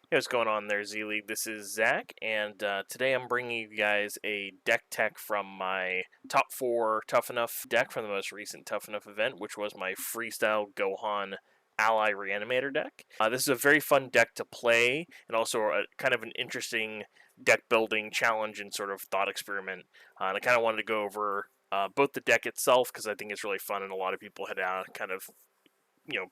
Hey, what's going on there, Z League? This is Zach, and today I'm bringing you guys a deck tech from my top 4 Tough Enough deck from the most recent Tough Enough event, which was my Freestyle Gohan Ally Reanimator deck. This is a very fun deck to play, and also kind of an interesting deck building challenge and sort of thought experiment. And I kind of wanted to go over both the deck itself, because I think it's really fun, and a lot of people had kind of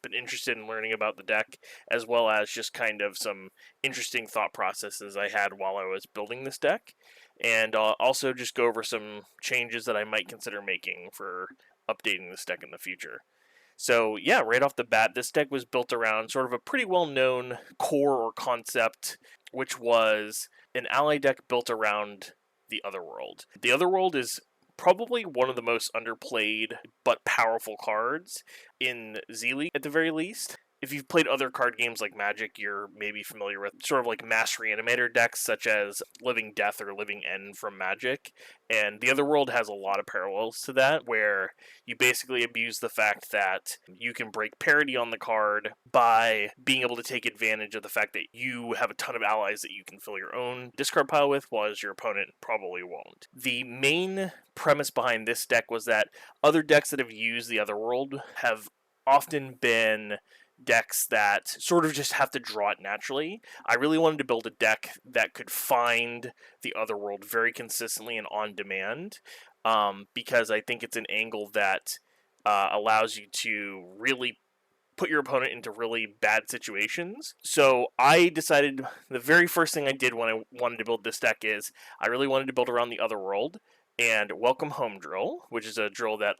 been interested in learning about the deck, as well as just kind of some interesting thought processes I had while I was building this deck, and also just go over some changes that I might consider making for updating this deck in the future. So yeah, right off the bat, this deck was built around sort of a pretty well-known core or concept, which was an ally deck built around the Otherworld. The Otherworld is probably one of the most underplayed but powerful cards in Z League at the very least. If you've played other card games like Magic, you're maybe familiar with sort of like mass reanimator decks such as Living Death or Living End from Magic. And the Otherworld has a lot of parallels to that, where you basically abuse the fact that you can break parity on the card by being able to take advantage of the fact that you have a ton of allies that you can fill your own discard pile with, whereas your opponent probably won't. The main premise behind this deck was that other decks that have used the Otherworld have often been decks that sort of just have to draw it naturally. I really wanted to build a deck that could find the Otherworld very consistently and on demand, because I think it's an angle that allows you to really put your opponent into really bad situations. So I decided the very first thing I did when I wanted to build this deck is I really wanted to build around the Otherworld and Welcome Home Drill, which is a drill that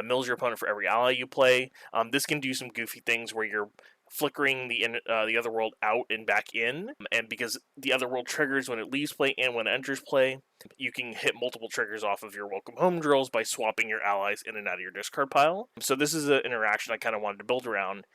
mills your opponent for every ally you play. This can do some goofy things where you're flickering the Otherworld out and back in, and because the Otherworld triggers when it leaves play and when it enters play, you can hit multiple triggers off of your Welcome Home drills by swapping your allies in and out of your discard pile. So this is an interaction I kind of wanted to build around.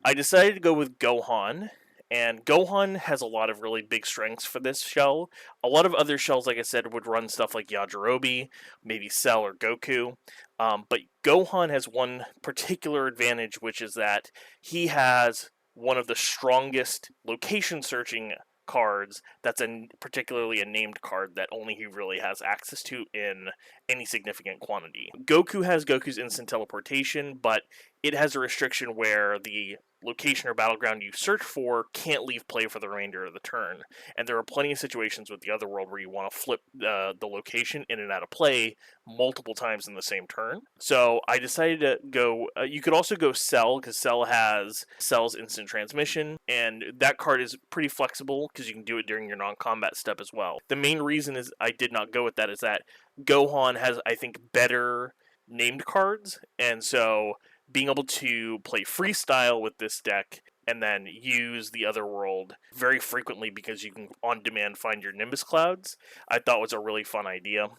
I decided to go with Gohan, and Gohan has a lot of really big strengths for this shell. A lot of other shells, like I said, would run stuff like Yajirobe, maybe Cell or Goku. But Gohan has one particular advantage, which is that he has one of the strongest location searching cards that's particularly a named card that only he really has access to in any significant quantity. Goku has Goku's instant teleportation, but it has a restriction where the location or battleground you search for can't leave play for the remainder of the turn. And there are plenty of situations with the Otherworld where you want to flip the location in and out of play multiple times in the same turn. So I decided to go, you could also go Cell, because Cell has Cell's instant transmission, and that card is pretty flexible because you can do it during your non-combat step as well. The main reason is I did not go with that is that Gohan has, I think, better named cards, and so being able to play Freestyle with this deck and then use the Otherworld very frequently because you can on demand find your Nimbus Clouds, I thought was a really fun idea.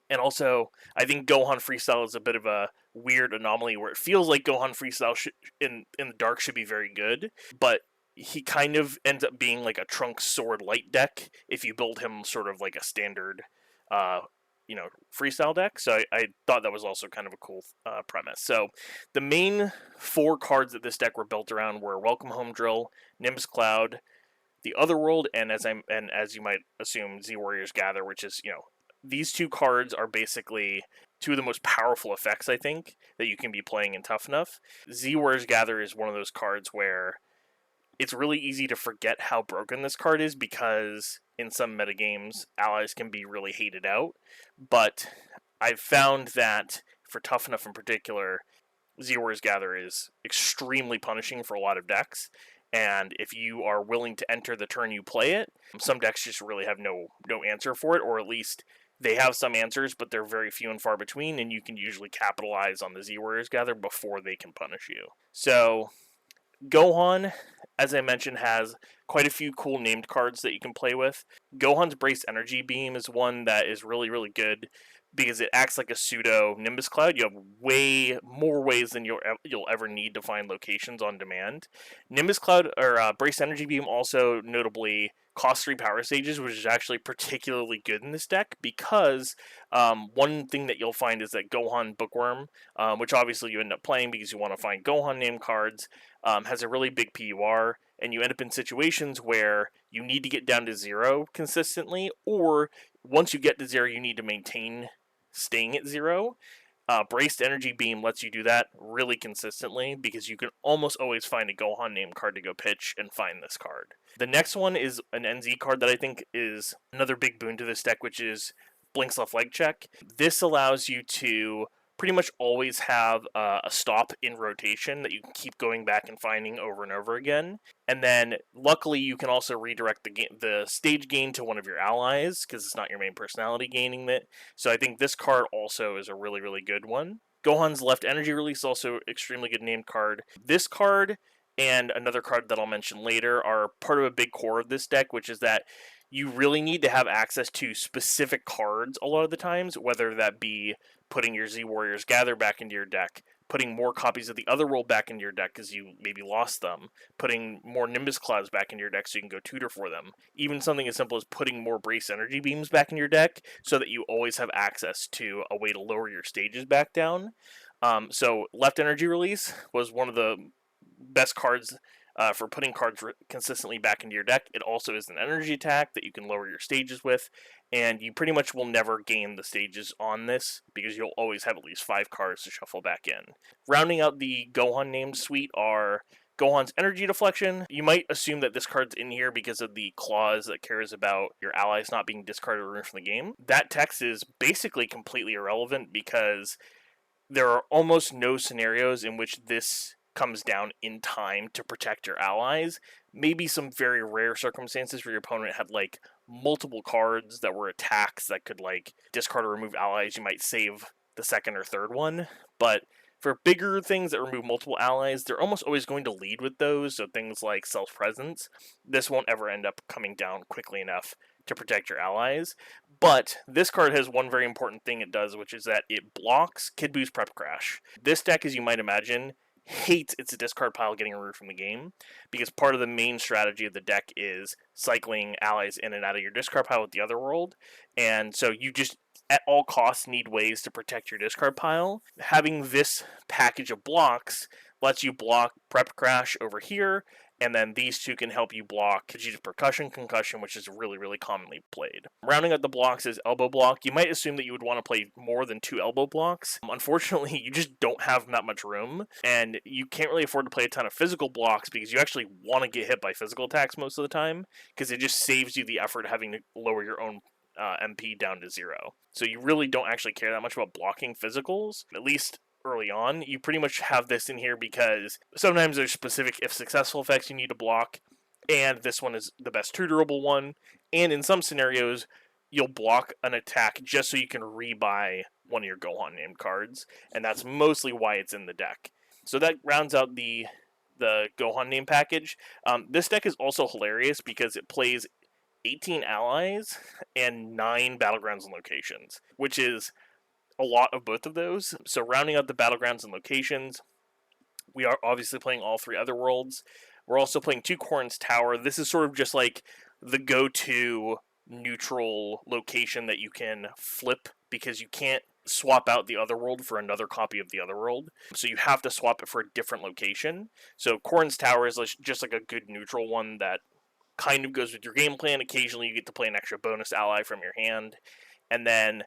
And also, I think Gohan Freestyle is a bit of a weird anomaly where it feels like Gohan Freestyle in the dark should be very good, but he kind of ends up being like a Trunks Sword Light deck if you build him sort of like a standard uh, freestyle deck. So I thought that was also kind of a cool premise. So the main 4 cards that this deck were built around were Welcome Home Drill, Nimbus Cloud, the Otherworld, and as you might assume, Z Warriors Gather, which is these 2 cards are basically 2 of the most powerful effects I think that you can be playing in Tough Enough. Z Warriors Gather is one of those cards where it's really easy to forget how broken this card is because in some metagames, allies can be really hated out. But I've found that for Tough Enough in particular, Z Warriors Gather is extremely punishing for a lot of decks. And if you are willing to enter the turn you play it, some decks just really have no answer for it, or at least they have some answers, but they're very few and far between, and you can usually capitalize on the Z Warriors Gather before they can punish you. So Gohan, as I mentioned, has quite a few cool named cards that you can play with. Gohan's Brace Energy Beam is one that is really, really good because it acts like a pseudo Nimbus Cloud. You have way more ways than you'll ever need to find locations on demand. Nimbus Cloud, or Brace Energy Beam, also notably costs 3 Power Stages, which is actually particularly good in this deck because one thing that you'll find is that Gohan Bookworm, which obviously you end up playing because you want to find Gohan name cards, has a really big PUR, and you end up in situations where you need to get down to 0 consistently, or once you get to 0, you need to maintain staying at 0. Braced Energy Beam lets you do that really consistently because you can almost always find a Gohan name card to go pitch and find this card. The next one is an NZ card that I think is another big boon to this deck, which is Blink's Left Leg Check. This allows you to pretty much always have a stop in rotation that you can keep going back and finding over and over again. And then, luckily, you can also redirect the stage gain to one of your allies, because it's not your main personality gaining it. So I think this card also is a really, really good one. Gohan's Left Energy Release is also extremely good named card. This card and another card that I'll mention later are part of a big core of this deck, which is that you really need to have access to specific cards a lot of the times, whether that be putting your Z Warriors Gather back into your deck, putting more copies of the other world back into your deck because you maybe lost them, putting more Nimbus Clouds back into your deck so you can go tutor for them, even something as simple as putting more Brace Energy Beams back in your deck so that you always have access to a way to lower your stages back down. So Left Energy Release was one of the best cards for putting cards consistently back into your deck. It also is an energy attack that you can lower your stages with, and you pretty much will never gain the stages on this because you'll always have at least 5 cards to shuffle back in. Rounding out the Gohan named suite are Gohan's Energy Deflection. You might assume that this card's in here because of the clause that cares about your allies not being discarded or removed from the game. That text is basically completely irrelevant because there are almost no scenarios in which this comes down in time to protect your allies. Maybe some very rare circumstances where your opponent had like multiple cards that were attacks that could like discard or remove allies, you might save the second or third one. But for bigger things that remove multiple allies, they're almost always going to lead with those. So things like Self-Presence, this won't ever end up coming down quickly enough to protect your allies. But this card has one very important thing it does, which is that it blocks Kid Buu's Prep Crash. This deck, as you might imagine, hates its discard pile getting removed from the game because part of the main strategy of the deck is cycling allies in and out of your discard pile with the other world, and so you just at all costs need ways to protect your discard pile. Having this package of blocks lets you block Prep Crash over here, and then these two can help you block Vegeta's Percussion Concussion, which is really, really commonly played. Rounding out the blocks is Elbow Block. You might assume that you would want to play more than 2 Elbow Blocks. Unfortunately, you just don't have that much room, and you can't really afford to play a ton of physical blocks because you actually want to get hit by physical attacks most of the time, because it just saves you the effort of having to lower your own MP down to 0. So you really don't actually care that much about blocking physicals, at least early on. You pretty much have this in here because sometimes there's specific if successful effects you need to block, and this one is the best tutorable one, and in some scenarios you'll block an attack just so you can rebuy one of your Gohan named cards, and that's mostly why it's in the deck. So that rounds out the Gohan name package. This deck is also hilarious because it plays 18 allies and 9 battlegrounds and locations, which is a lot of both of those. So rounding out the battlegrounds and locations, we are obviously playing all 3 other worlds. We're also playing 2 Corrin's Tower. This is sort of just like the go-to neutral location that you can flip because you can't swap out the other world for another copy of the other world. So you have to swap it for a different location. So Corrin's Tower is just like a good neutral one that kind of goes with your game plan. Occasionally you get to play an extra bonus ally from your hand. And then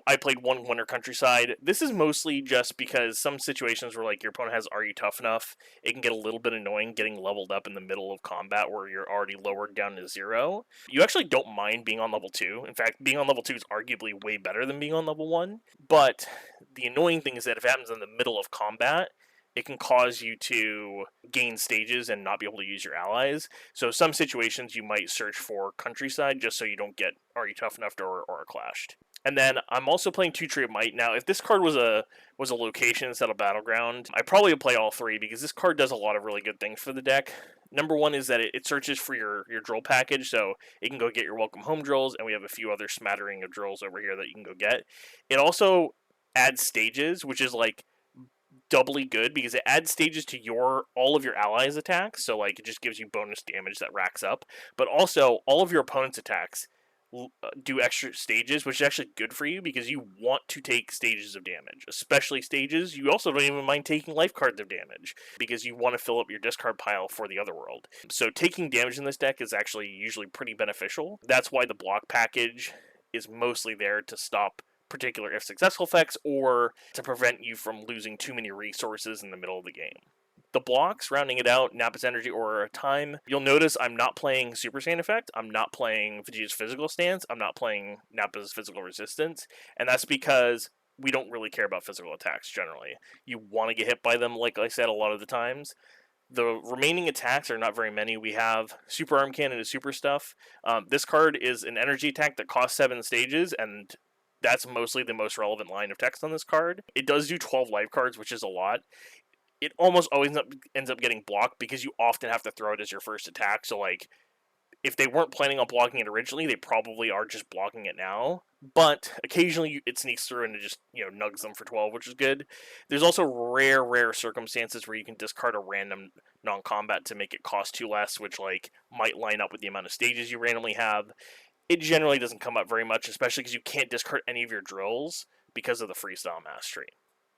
I played 1 Winter Countryside. This is mostly just because some situations where like your opponent has Are You Tough Enough, it can get a little bit annoying getting leveled up in the middle of combat where you're already lowered down to 0. You actually don't mind being on level 2. In fact, being on level 2 is arguably way better than being on level 1. But the annoying thing is that if it happens in the middle of combat, it can cause you to gain stages and not be able to use your allies. So some situations you might search for Countryside just so you don't get Are You Tough Enough or clashed. And then I'm also playing 2 Tree of Might. Now, if this card was a location instead of Battleground, I probably would play all 3 because this card does a lot of really good things for the deck. Number one is that it searches for your drill package, so it can go get your Welcome Home drills, and we have a few other smattering of drills over here that you can go get. It also adds stages, which is like doubly good because it adds stages to all of your allies' attacks, so like it just gives you bonus damage that racks up. But also, all of your opponent's attacks do extra stages, which is actually good for you because you want to take stages of damage, especially stages. You also don't even mind taking life cards of damage because you want to fill up your discard pile for the other world. So taking damage in this deck is actually usually pretty beneficial. That's why the block package is mostly there to stop particular if successful effects or to prevent you from losing too many resources in the middle of the game. The blocks, rounding it out, Nappa's Energy or Time. You'll notice I'm not playing Super Saiyan Effect, I'm not playing Vegeta's Physical Stance, I'm not playing Nappa's Physical Resistance, and that's because we don't really care about physical attacks generally. You want to get hit by them, like I said, a lot of the times. The remaining attacks are not very many. We have Super Arm Cannon and Super Stuff. This card is an energy attack that costs 7 stages, and that's mostly the most relevant line of text on this card. It does do 12 life cards, which is a lot. It almost always ends up getting blocked because you often have to throw it as your first attack. So, like, if they weren't planning on blocking it originally, they probably are just blocking it now. But occasionally it sneaks through and it just, nugs them for 12, which is good. There's also rare circumstances where you can discard a random non-combat to make it cost 2 less, which, like, might line up with the amount of stages you randomly have. It generally doesn't come up very much, especially because you can't discard any of your drills because of the freestyle mastery.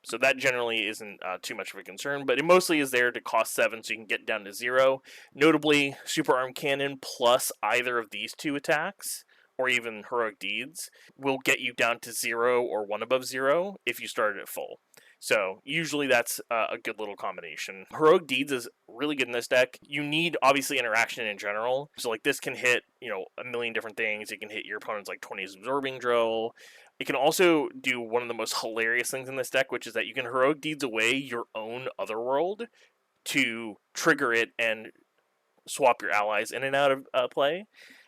So that generally isn't too much of a concern, but it mostly is there to cost 7 so you can get down to 0. Notably, Super Arm Cannon plus either of these 2 attacks, or even Heroic Deeds, will get you down to 0 or 1 above 0 if you started at full. So usually that's a good little combination. Heroic Deeds is really good in this deck. You need, obviously, interaction in general. So, like, this can hit, a million different things. It can hit your opponent's, like, 20's Absorbing Drill. It can also do one of the most hilarious things in this deck, which is that you can Heroic Deeds away your own Otherworld to trigger it and swap your allies in and out of play.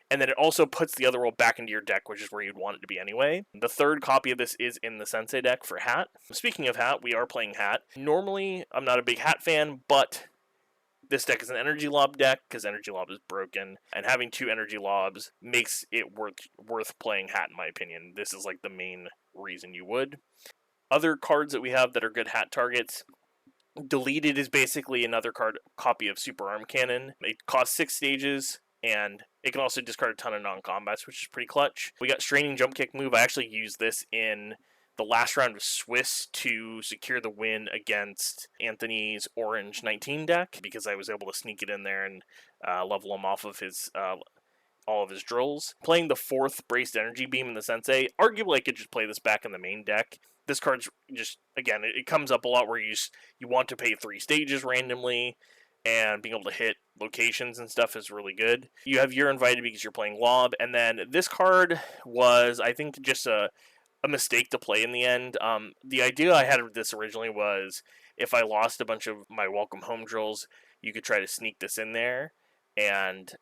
And then it also puts the Otherworld back into your deck, which is where you'd want it to be anyway. The third copy of this is in the Sensei deck for Hat. Speaking of Hat, we are playing Hat. Normally, I'm not a big Hat fan, but this deck is an Energy Lob deck because Energy Lob is broken, and having 2 Energy Lobs makes it worth playing Hat, in my opinion. This is, like, the main reason you would. Other cards that we have that are good Hat targets. Deleted is basically another copy of Super Arm Cannon. It costs 6 stages, and it can also discard a ton of non-combats, which is pretty clutch. We got Straining Jump Kick move. I actually used this in the last round of Swiss to secure the win against Anthony's Orange 19 deck because I was able to sneak it in there and level him off of his all of his drills. Playing the 4th Braced Energy Beam in the Sensei, arguably I could just play this back in the main deck. This card's just, again, it comes up a lot where you want to pay 3 stages randomly, and being able to hit locations and stuff is really good. You have You're Invited because you're playing Lob, and then this card was, I think, just a mistake to play in the end. The idea I had of this originally was if I lost a bunch of my Welcome Home drills, you could try to sneak this in there and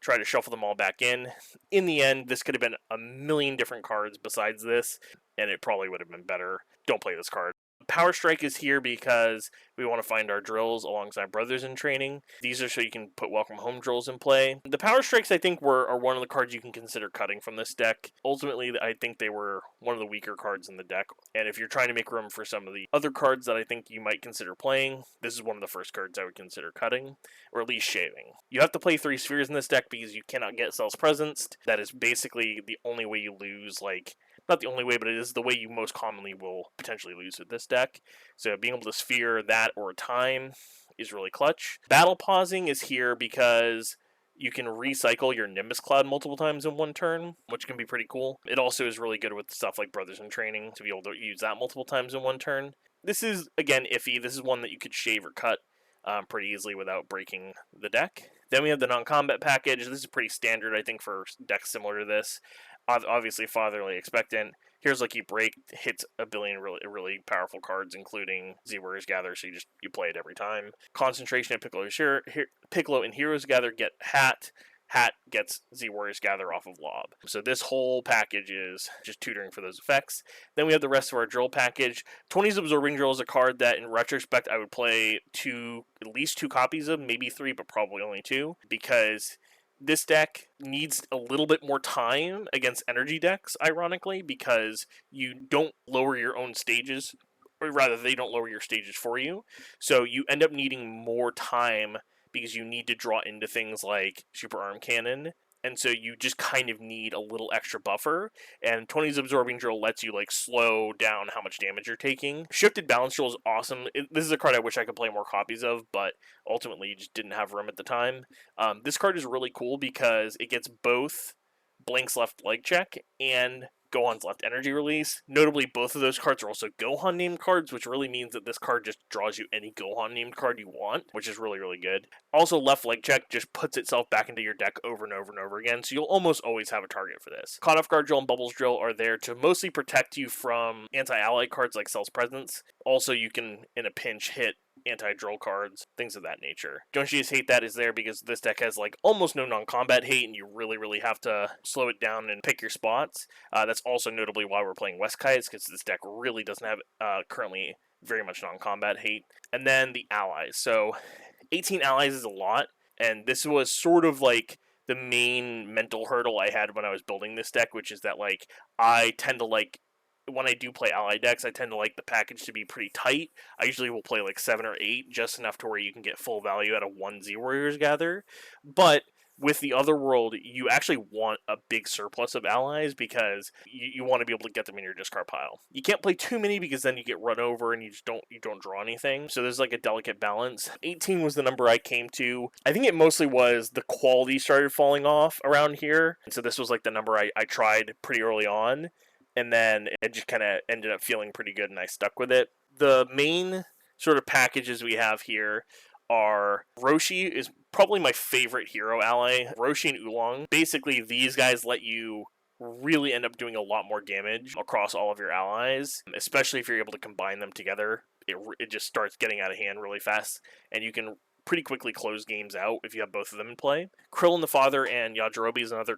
try to shuffle them all back in. In the end, this could have been a million different cards besides this, and it probably would have been better. Don't play this card. Power Strike is here because we want to find our drills alongside Brothers in Training. These are so you can put Welcome Home drills in play. The Power Strikes, I think, are one of the cards you can consider cutting from this deck. Ultimately, I think they were one of the weaker cards in the deck. And if you're trying to make room for some of the other cards that I think you might consider playing, this is one of the first cards I would consider cutting, or at least shaving. You have to play 3 Spheres in this deck because you cannot get Cells Presenced. That is basically the only way you lose, like, not the only way, but it is the way you most commonly will potentially lose with this deck. So being able to sphere that or a time is really clutch. Battle Pausing is here because you can recycle your Nimbus Cloud multiple times in one turn, which can be pretty cool. It also is really good with stuff like Brothers in Training to be able to use that multiple times in one turn. This is, again, iffy. This is one that you could shave or cut pretty easily without breaking the deck. Then we have the non-combat package. This is pretty standard, I think, for decks similar to this. Obviously, Fatherly Expectant. Here's Lucky Break, hits a billion really powerful cards, including Z Warriors Gather, so you play it every time. Concentration and Piccolo and Heroes Gather get Hat. Hat gets Z Warriors Gather off of Lob. So this whole package is just tutoring for those effects. Then we have the rest of our drill package. 20's Absorbing Drill is a card that, in retrospect, I would play at least 2 copies of, maybe 3, but probably only 2, because this deck needs a little bit more time against energy decks, ironically, because you don't lower your own stages, or rather, they don't lower your stages for you. So you end up needing more time because you need to draw into things like Super Arm Cannon and so you just kind of need a little extra buffer, and 20's Absorbing Drill lets you like slow down how much damage you're taking. Shifted Balance Drill is awesome. This is a card I wish I could play more copies of, but ultimately you just didn't have room at the time. This card is really cool because it gets both Blink's left leg check and Gohan's left energy release. Notably, both of those cards are also Gohan named cards, which really means that this card just draws you any Gohan named card you want, which is really, really good. Also, left leg check just puts itself back into your deck over and over and over again, so you'll almost always have a target for this. Caught Off Guard Drill and Bubbles Drill are there to mostly protect you from anti-ally cards like Cell's Presence. Also, you can, in a pinch, hit anti-drill cards, things of that nature. Don't You Just Hate That is there because this deck has like almost no non-combat hate, and you really have to slow it down and pick your spots. That's also notably why we're playing West Kites, because this deck really doesn't have currently very much non-combat hate. And then the allies. So 18 allies is a lot, and this was sort of like the main mental hurdle I had when I was building this deck, which is that like I tend to like, when I do play ally decks, I tend to like the package to be pretty tight. I usually will play like 7 or 8, just enough to where you can get full value out of 1 Z-Warriors Gather. But with the other world, you actually want a big surplus of allies because you want to be able to get them in your discard pile. You can't play too many because then you get run over and you don't draw anything. So there's like a delicate balance. 18 was the number I came to. I think it mostly was the quality started falling off around here. And so this was like the number I tried pretty early on. And then it just kind of ended up feeling pretty good, and I stuck with it. The main sort of packages we have here are Roshi is probably my favorite hero ally. Roshi and Oolong. Basically, these guys let you really end up doing a lot more damage across all of your allies, especially if you're able to combine them together. It just starts getting out of hand really fast, and you can pretty quickly close games out if you have both of them in play. Krillin the Father and Yajirobe is another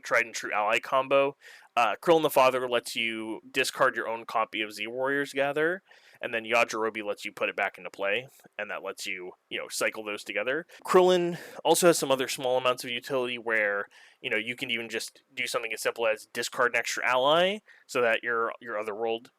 tried and true ally combo. Krillin the Father lets you discard your own copy of Z-Warriors Gather, and then Yajirobe lets you put it back into play, and that lets you, cycle those together. Krillin also has some other small amounts of utility where, you can even just do something as simple as discard an extra ally so that your other world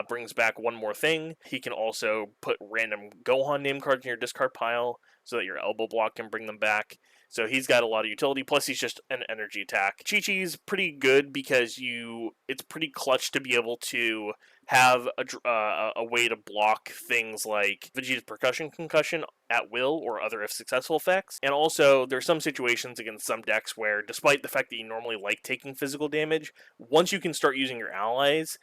brings back one more thing. He can also put random Gohan name cards in your discard pile so that your elbow block can bring them back. So he's got a lot of utility, plus he's just an energy attack. Chi-Chi's pretty good because it's pretty clutch to be able to have a way to block things like Vegeta's Percussion Concussion at will or other if successful effects. And also, there's some situations against some decks where, despite the fact that you normally like taking physical damage, once you can start using your allies,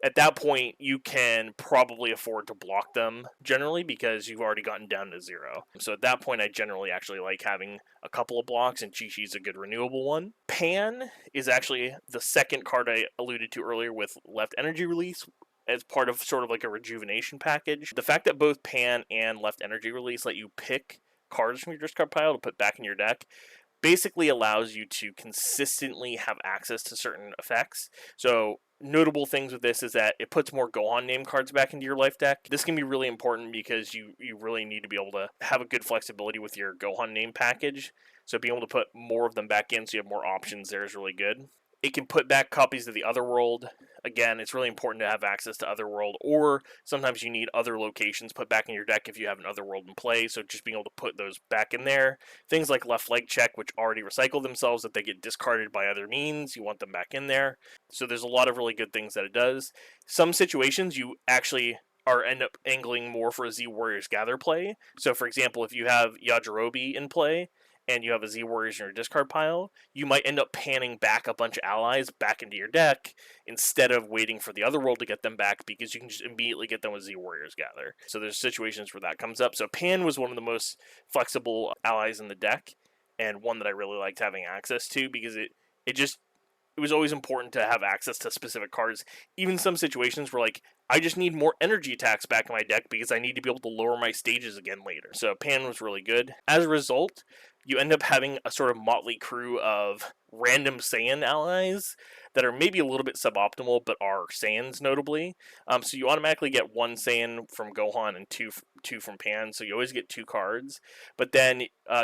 at that point, you can probably afford to block them, generally, because you've already gotten down to 0. So at that point, I generally actually like having a couple of blocks, and Chi-Chi's a good renewable one. Pan is actually the second card I alluded to earlier with left energy release, as part of sort of like a rejuvenation package. The fact that both Pan and left energy release let you pick cards from your discard pile to put back in your deck basically allows you to consistently have access to certain effects. So notable things with this is that it puts more Gohan name cards back into your life deck. This can be really important because you really need to be able to have a good flexibility with your Gohan name package. So being able to put more of them back in so you have more options there is really good. It can put back copies of the Otherworld. Again, it's really important to have access to Otherworld, or sometimes you need other locations put back in your deck if you have an Otherworld in play, so just being able to put those back in there. Things like left leg check, which already recycle themselves, if they get discarded by other means, you want them back in there. So there's a lot of really good things that it does. Some situations you actually end up angling more for a Z-Warriors Gather play. So for example, if you have Yajirobe in play, and you have a Z-Warriors in your discard pile, you might end up panning back a bunch of allies back into your deck instead of waiting for the other world to get them back, because you can just immediately get them with Z-Warriors Gather. So there's situations where that comes up. So Pan was one of the most flexible allies in the deck, and one that I really liked having access to, because it was always important to have access to specific cards. Even some situations where, like, I just need more energy attacks back in my deck because I need to be able to lower my stages again later. So Pan was really good. As a result, you end up having a sort of motley crew of random Saiyan allies that are maybe a little bit suboptimal, but are Saiyans notably. So you automatically get one Saiyan from Gohan and two from Pan, so you always get 2 cards. But then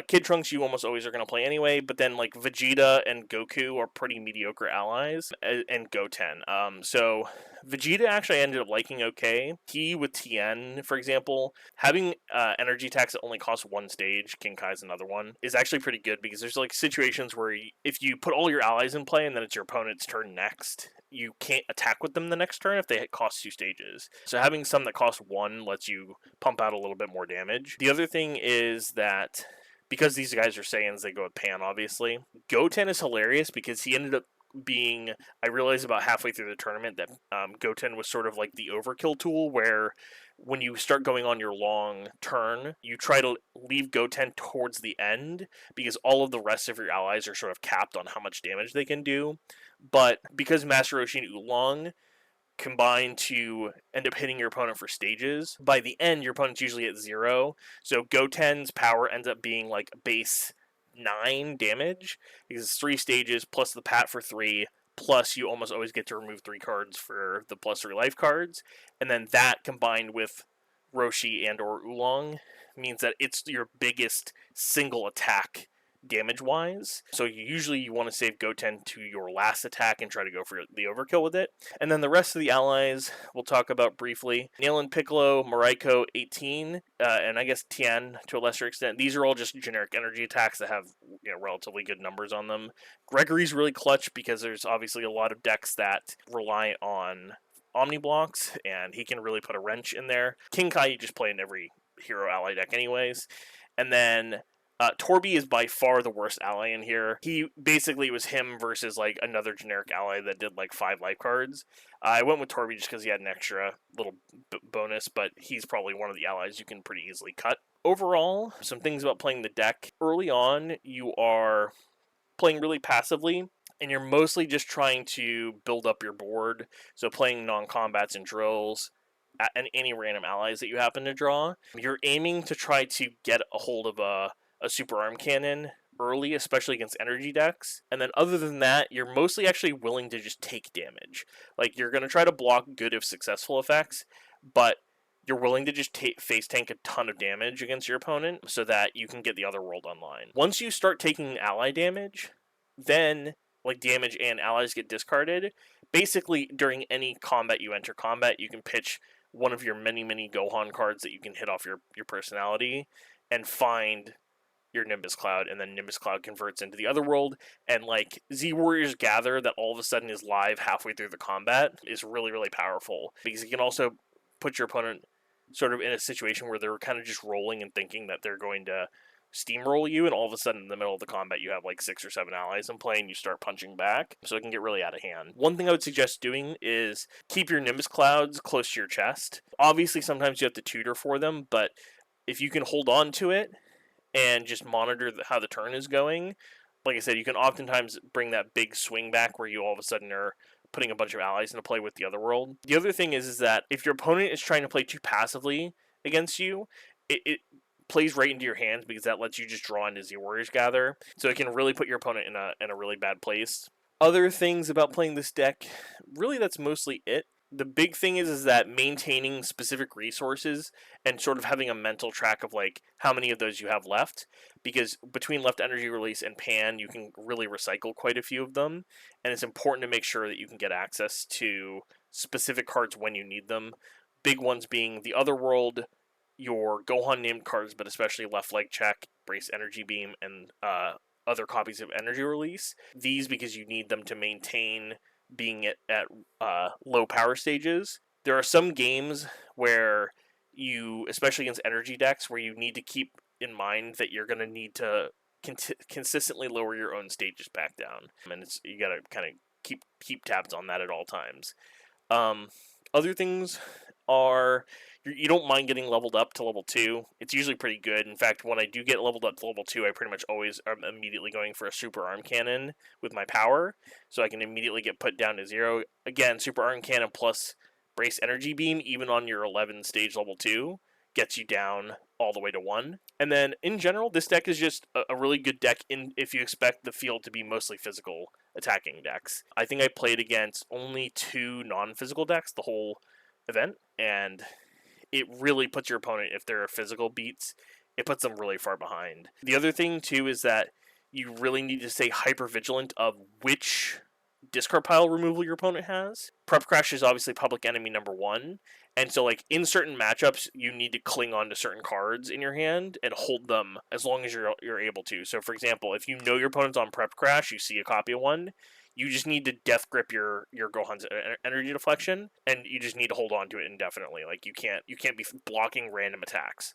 Kid Trunks you almost always are going to play anyway, but then like Vegeta and Goku are pretty mediocre allies, and Goten. So Vegeta actually I ended up liking okay. He with Tien, for example, having energy attacks that only cost 1 stage, King Kai's another one, is actually pretty good because there's like situations where if you put all your allies in play and then it's your opponent's turn next, you can't attack with them the next turn if they cost 2 stages. So having some that cost 1 lets you pump out a little bit more damage. The other thing is that because these guys are Saiyans, they go with Pan, obviously. Goten is hilarious because he ended up being, I realized about halfway through the tournament that Goten was sort of like the overkill tool, where when you start going on your long turn, you try to leave Goten towards the end because all of the rest of your allies are sort of capped on how much damage they can do. But because Master Roshi and Oolong combine to end up hitting your opponent for stages, by the end your opponent's usually at 0, so Goten's power ends up being like base 9 damage because it's 3 stages plus the pat for 3, plus you almost always get to remove 3 cards for the plus 3 life cards, and then that combined with Roshi and or Oolong means that it's your biggest single attack damage-wise. So usually you want to save Goten to your last attack and try to go for the overkill with it. And then the rest of the allies we'll talk about briefly. Nailin Piccolo, Mariko 18, and I guess Tien to a lesser extent. These are all just generic energy attacks that have relatively good numbers on them. Gregory's really clutch because there's obviously a lot of decks that rely on Omni blocks, and he can really put a wrench in there. King Kai you just play in every hero ally deck anyways. And then Torby is by far the worst ally in here. He basically was him versus like another generic ally that did like 5 life cards. I went with Torby just because he had an extra little bonus, but he's probably one of the allies you can pretty easily cut. Overall, some things about playing the deck. Early on, you are playing really passively, and you're mostly just trying to build up your board. So playing non-combats and drills, and any random allies that you happen to draw. You're aiming to try to get a hold of a super arm cannon early, especially against energy decks. And then other than that, you're mostly actually willing to just take damage. Like, you're going to try to block good if successful effects, but you're willing to just face tank a ton of damage against your opponent so that you can get the other world online. Once you start taking ally damage, then like damage and allies get discarded. Basically, during any combat you enter combat, you can pitch one of your many Gohan cards that you can hit off your personality and find your Nimbus Cloud, and then Nimbus Cloud converts into the other world, and like Z Warriors Gather that all of a sudden is live halfway through the combat is really powerful because it can also put your opponent sort of in a situation where they're kind of just rolling and thinking that they're going to steamroll you, and all of a sudden in the middle of the combat you have like 6 or 7 allies in play and you start punching back, so it can get really out of hand. One thing I would suggest doing is keep your Nimbus Clouds close to your chest. Obviously sometimes you have to tutor for them, but if you can hold on to it and just monitor how the turn is going, like I said, you can oftentimes bring that big swing back where you all of a sudden are putting a bunch of allies into play with the other world. The other thing is that if your opponent is trying to play too passively against you, it plays right into your hands because that lets you just draw into Z Warriors Gather. So it can really put your opponent in a really bad place. Other things about playing this deck, really that's mostly it. The big thing is that maintaining specific resources and sort of having a mental track of like how many of those you have left, because between left energy release and Pan you can really recycle quite a few of them, and it's important to make sure that you can get access to specific cards when you need them. Big ones being the other world, your Gohan named cards, but especially left leg check, brace energy beam, and other copies of energy release. These because you need them to maintain being at low power stages. There are some games where you, especially against energy decks, where you need to keep in mind that you're going to need to consistently lower your own stages back down, and you got to kind of keep tabs on that at all times. Other things are you don't mind getting leveled up to level 2. It's usually pretty good. In fact, when I do get leveled up to level 2, I pretty much always am immediately going for a super arm cannon with my power, so I can immediately get put down to 0. Again, super arm cannon plus brace energy beam, even on your 11 stage level 2, gets you down all the way to 1. And then, in general, this deck is just a really good deck if you expect the field to be mostly physical attacking decks. I think I played against only 2 non-physical decks the whole event, and it really puts your opponent, if there are physical beats, it puts them really far behind. The other thing, too, is that you really need to stay hyper vigilant of which discard pile removal your opponent has. Prep Crash is obviously public enemy number 1, and so like in certain matchups, you need to cling on to certain cards in your hand and hold them as long as you're able to. So for example, if you know your opponent's on Prep Crash, you see a copy of one, you just need to death grip your Gohan's energy deflection, and you just need to hold on to it indefinitely. Like you can't be blocking random attacks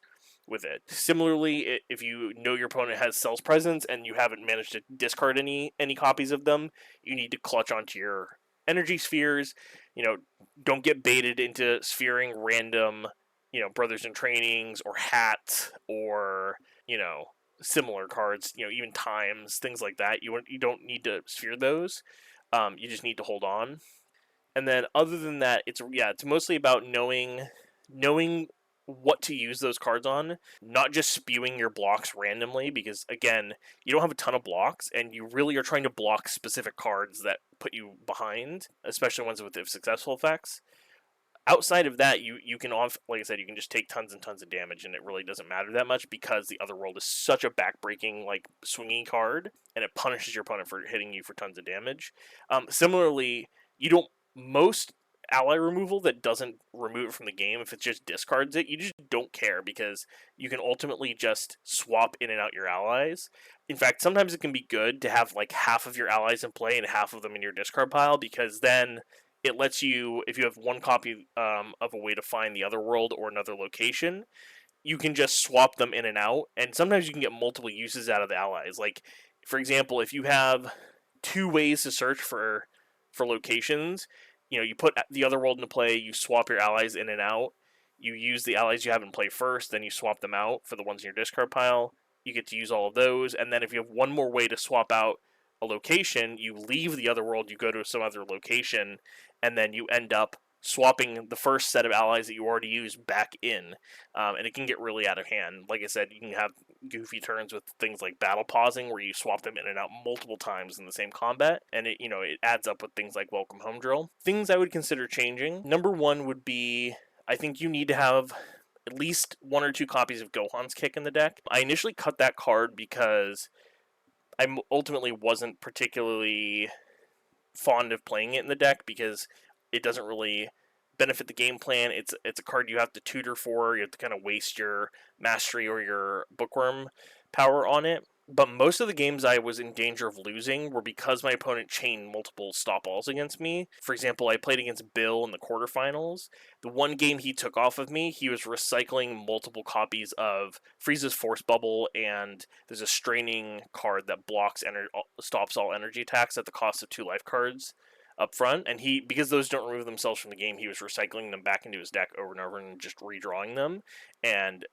with it. Similarly, if you know your opponent has Cell's Presence and you haven't managed to discard any copies of them, you need to clutch onto your energy spheres. You know, don't get baited into sphering random, Brothers in Trainings or Hat or, similar cards, even Times, things like that. You don't need to sphere those. You just need to hold on. And then other than that, it's mostly about knowing what to use those cards on, not just spewing your blocks randomly, because again, you don't have a ton of blocks and you really are trying to block specific cards that put you behind, especially ones with successful effects. Outside of that, you can, like I said, you can just take tons and tons of damage, and it really doesn't matter that much because the Otherworld is such a backbreaking, like, swingy card, and it punishes your opponent for hitting you for tons of damage. Similarly, most ally removal that doesn't remove it from the game, if it just discards it, you just don't care because you can ultimately just swap in and out your allies. In fact, sometimes it can be good to have like half of your allies in play and half of them in your discard pile, because then it lets you, if you have one copy of a way to find the Otherworld or another location, you can just swap them in and out, and sometimes you can get multiple uses out of the allies. Like, for example, if you have 2 ways to search for locations, you put the Otherworld into play, you swap your allies in and out, you use the allies you have in play first, then you swap them out for the ones in your discard pile, you get to use all of those, and then if you have one more way to swap out a location, you leave the Otherworld, you go to some other location, and then you end up swapping the first set of allies that you already used back in, and it can get really out of hand. Like I said, you can have goofy turns with things like battle pausing, where you swap them in and out multiple times in the same combat, and it adds up with things like Welcome Home Drill. Things I would consider changing. Number 1 would be, I think you need to have at least 1 or 2 copies of Gohan's Kick in the deck. I initially cut that card because I ultimately wasn't particularly fond of playing it in the deck because it doesn't really benefit the game plan. It's a card you have to tutor for. You have to kind of waste your mastery or your bookworm power on it. But most of the games I was in danger of losing were because my opponent chained multiple stop-alls against me. For example, I played against Bill in the quarterfinals. The one game he took off of me, he was recycling multiple copies of Frieza's Force Bubble, and there's a Straining card that stops all energy attacks at the cost of 2 life cards up front, and because those don't remove themselves from the game, he was recycling them back into his deck over and over and just redrawing them. And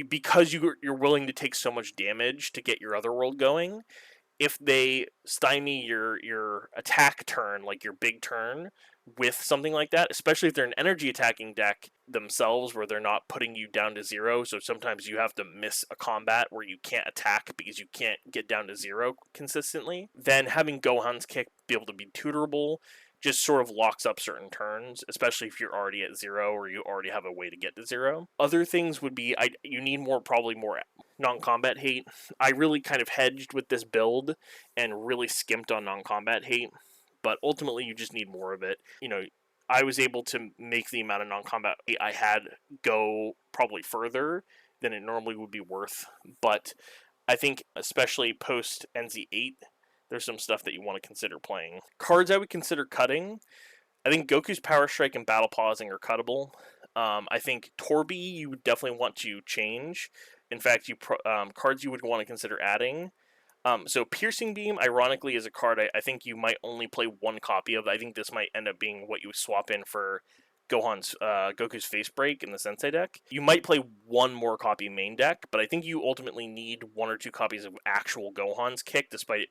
because you're willing to take so much damage to get your Otherworld going, if they stymie your attack turn, like your big turn, with something like that, especially if they're an energy attacking deck themselves where they're not putting you down to 0, so sometimes you have to miss a combat where you can't attack because you can't get down to 0 consistently, then having Gohan's Kick be able to be tutorable just sort of locks up certain turns, especially if you're already at 0 or you already have a way to get to 0. Other things would be, you need probably more non-combat hate. I really kind of hedged with this build and really skimped on non-combat hate, but ultimately you just need more of it. I was able to make the amount of non-combat hate I had go probably further than it normally would be worth, but I think especially post NZ8, there's some stuff that you want to consider playing. Cards I would consider cutting. I think Goku's Power Strike and Battle Pausing are cuttable. I think Torby you would definitely want to change. In fact, cards you would want to consider adding. So Piercing Beam, ironically, is a card I think you might only play 1 copy of. I think this might end up being what you swap in for Goku's Face Break in the Sensei deck. You might play 1 more copy main deck, but I think you ultimately need 1 or 2 copies of actual Gohan's Kick, despite it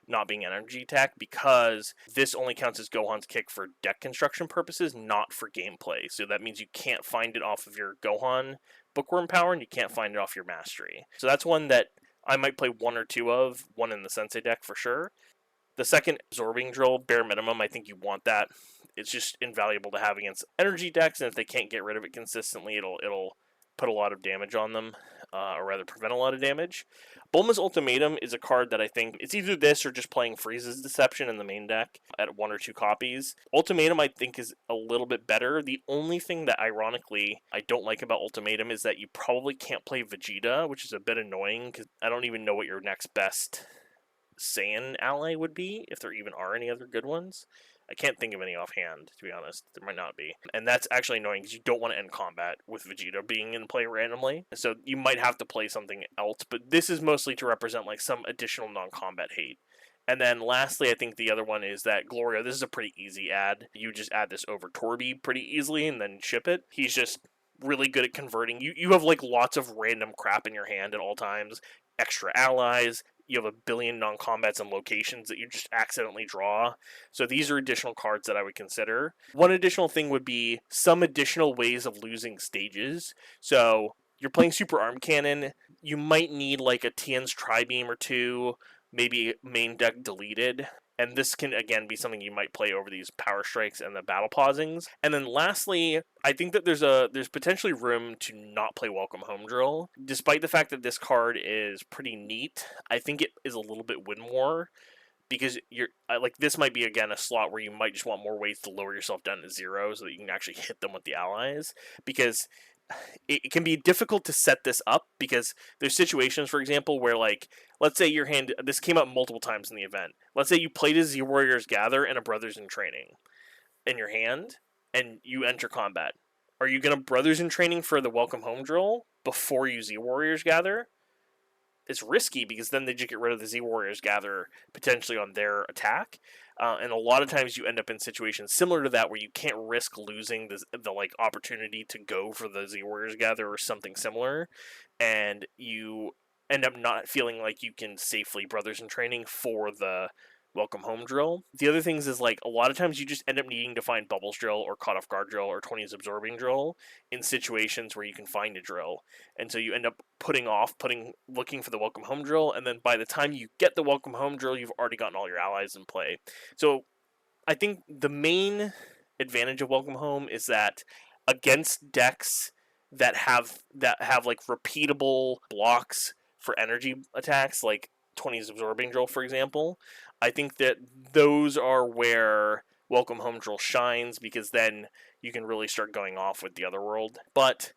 not being energy tech, because this only counts as Gohan's kick for deck construction purposes, not for gameplay. So that means you can't find it off of your Gohan Bookworm power, and you can't find it off your Mastery. So that's one that I might play one or two of, one in the Sensei deck for sure. The second, Absorbing Drill, bare minimum, I think you want that. It's just invaluable to have against energy decks, and if they can't get rid of it consistently, it'll put a lot of damage on them, or rather prevent a lot of damage. Bulma's Ultimatum is a card that I think it's either this or just playing Frieza's Deception in the main deck at one or two copies. Ultimatum I think is a little bit better. The only thing that ironically I don't like about Ultimatum is that you probably can't play Vegeta, which is a bit annoying because I don't even know what your next best Saiyan ally would be, if there even are any other good ones. I can't think of any offhand, to be honest. There might not be. And that's actually annoying because you don't want to end combat with Vegeta being in play randomly. So you might have to play something else, but this is mostly to represent like some additional non-combat hate. And then lastly, I think the other one is that Gloria, this is a pretty easy add. You just add this over Torby pretty easily and then ship it. He's just really good at converting. You have like lots of random crap in your hand at all times. Extra allies, you have a billion non-combats and locations that you just accidentally draw. So these are additional cards that I would consider. One additional thing would be some additional ways of losing stages. So you're playing Super Arm Cannon, you might need like a Tien's Tri-Beam or two, maybe main deck deleted. And this can, again, be something you might play over these Power Strikes and the Battle Pausings. And then lastly, I think that there's potentially room to not play Welcome Home Drill. Despite the fact that this card is pretty neat, I think it is a little bit win more. Because this might be, again, a slot where you might just want more ways to lower yourself down to 0 so that you can actually hit them with the allies. Because it can be difficult to set this up because there's situations, for example, where like, let's say your hand, this came up multiple times in the event. Let's say you played a Z Warriors Gather and a Brothers in Training in your hand and you enter combat. Are you going to Brothers in Training for the Welcome Home Drill before you Z Warriors Gather? It's risky because then they just get rid of the Z Warriors Gather potentially on their attack. And a lot of times you end up in situations similar to that where you can't risk losing the like opportunity to go for the Z Warriors Gather or something similar, and you end up not feeling like you can safely Brothers in Training for the Welcome Home Drill. The other things is like a lot of times you just end up needing to find Bubbles Drill or Caught Off Guard Drill or 20's Absorbing Drill in situations where you can find a drill. And so you end up looking for the Welcome Home Drill, and then by the time you get the Welcome Home Drill, you've already gotten all your allies in play. So I think the main advantage of Welcome Home is that against decks that have like repeatable blocks for energy attacks, like 20's Absorbing Drill, for example, I think that those are where Welcome Home Drill shines, because then you can really start going off with the other world. But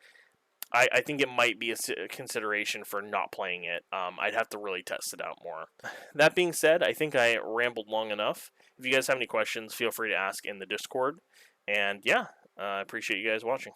I think it might be a consideration for not playing it. I'd have to really test it out more. That being said, I think I rambled long enough. If you guys have any questions, feel free to ask in the Discord. And yeah, I appreciate you guys watching.